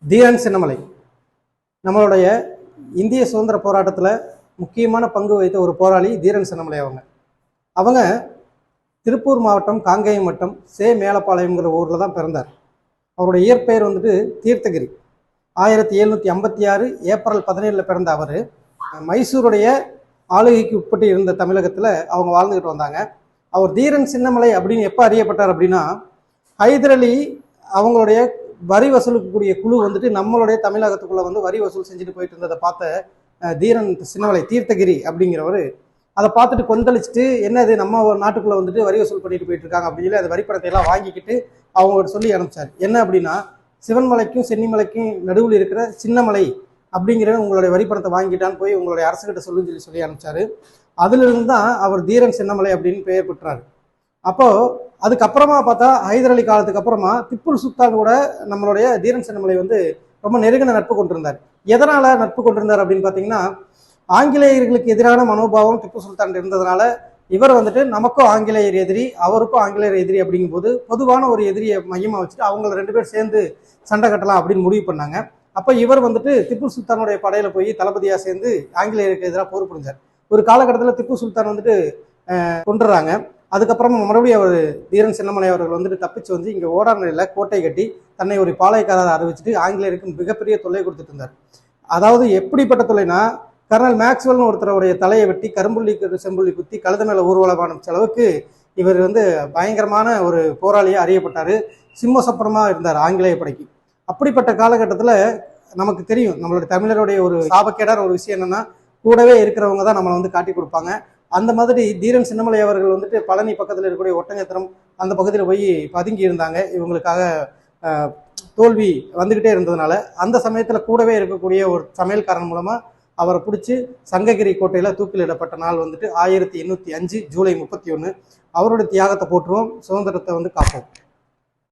தீரன் சின்னமலை நம்மளுடைய இந்திய சுதந்திர போராட்டத்தில் முக்கியமான பங்கு வகித்த ஒரு போராளி தீரன் சின்னமலை. அவங்க திருப்பூர் மாவட்டம் காங்கேயம் வட்டம் மேலப்பாளையம்ங்கிற ஊரில் தான் பிறந்தார். அவருடைய இயற்பெயர் வந்துட்டு தீர்த்தகிரி. 1756 ஏப்ரல் 17 பிறந்த அவர் மைசூருடைய ஆளுகைக்கு உட்பட்டு இருந்த தமிழகத்தில் அவங்க வாழ்ந்துக்கிட்டு வந்தாங்க. அவர் தீரன் சின்னமலை அப்படின்னு எப்போ அறியப்பட்டார் அப்படின்னா, ஹைதர் அலி அவங்களுடைய வரி வசூலுக்கூடிய குழு வந்துட்டு நம்மளுடைய தமிழகத்துக்குள்ள வந்து வரி வசூல் செஞ்சுட்டு போயிட்டு இருந்ததை பார்த்த தீரன் சின்னமலை தீர்த்தகிரி அப்படிங்கிறவர் அதை பார்த்துட்டு கொந்தளிச்சுட்டு, என்னது நம்ம நாட்டுக்குள்ள வந்துட்டு வரி வசூல் பண்ணிட்டு போயிட்டு இருக்காங்க அப்படின்னு சொல்லி அந்த வரிப்பணத்தை எல்லாம் வாங்கிக்கிட்டு அவங்கள்ட்ட சொல்லி அனுப்பிச்சார். என்ன அப்படின்னா, சிவன்மலைக்கும் சென்னிமலைக்கும் நடுவில் இருக்கிற சின்னமலை அப்படிங்கிற உங்களுடைய வரிப்பணத்தை வாங்கிட்டான்னு போய் உங்களுடைய அரசுகிட்ட சொல்லி அனுப்பிச்சாரு. அதிலிருந்து தான் அவர் தீரன் சின்னமலை அப்படின்னு பெயர் பெற்றார். அப்போ அதுக்கப்புறமா பார்த்தா ஹைதர் அலி காலத்துக்கு அப்புறமா திப்பு சுல்தான் கூட நம்மளுடைய தீரன் சின்னமலை வந்து ரொம்ப நெருங்கின நட்பு கொண்டிருந்தார். எதனால நட்பு கொண்டிருந்தார் அப்படின்னு பார்த்தீங்கன்னா, ஆங்கிலேயர்களுக்கு எதிரான மனோபாவம் திப்பு சுல்தான் இருந்ததுனால இவர் வந்துட்டு நமக்கும் ஆங்கிலேயர் எதிரி, அவருக்கும் ஆங்கிலேயர் எதிரி அப்படிங்கும்போது பொதுவான ஒரு எதிரியை மையமாக வச்சுட்டு அவங்கள 2 பேர் சேர்ந்து சண்டை கட்டலாம் அப்படின்னு முடிவு பண்ணாங்க. அப்போ இவர் வந்துட்டு திப்பு சுல்தானுடைய படையில போய் தளபதியாக சேர்ந்து ஆங்கிலேயருக்கு எதிராக போர் புரிஞ்சார். ஒரு காலகட்டத்தில் திப்பு சுல்தான் வந்துட்டு கொண்டுறாங்க. அதுக்கப்புறமா மறுபடியும் அவர் தீரன் சின்னமலை அவர்கள் வந்துட்டு தப்பிச்சு வந்து இங்கே ஓடாநிலையில் கோட்டை கட்டி தன்னை ஒரு பாளையக்காரரை அறிவிச்சுட்டு ஆங்கிலேயருக்கு மிகப்பெரிய தொல்லை கொடுத்துட்டு இருந்தார். அதாவது எப்படிப்பட்ட தொல்லைனா, கர்னல் மேக்ஸ்வெல்னு ஒருத்தருடைய தலையை வெட்டி கரும்புள்ளி செம்புள்ளி குத்தி கழுத மேலே ஊர்வலமான அளவுக்கு இவர் வந்து பயங்கரமான ஒரு போராளியாக அறியப்பட்டார். சிம்ம சொப்பனமாக இருந்தார் ஆங்கிலேய படைக்கு. அப்படிப்பட்ட காலகட்டத்தில் நமக்கு தெரியும், நம்மளுடைய தமிழருடைய ஒரு சாபக்கேடான ஒரு விஷயம் என்னன்னா, கூடவே இருக்கிறவங்க தான் நம்மளை வந்து காட்டி கொடுப்பாங்க. அந்த மாதிரி தீரன் சின்னமலை அவர்கள் வந்துட்டு பழனி பக்கத்தில் இருக்கக்கூடிய ஒட்டஞ்சத்திரம் அந்த பகுதியில் போய் பதுங்கி இருந்தாங்க. இவங்களுக்காக தோல்வி வந்துக்கிட்டே இருந்ததுனால அந்த சமயத்தில் கூடவே இருக்கக்கூடிய ஒரு சமையல்காரன் மூலமாக அவரை பிடிச்சி சங்ககிரி கோட்டையில் தூக்கிலிடப்பட்ட நாள் வந்துட்டு 1805 ஜூலை 31. அவருடைய தியாகத்தை போற்றுவோம், சுதந்திரத்தை வந்து காப்போம்.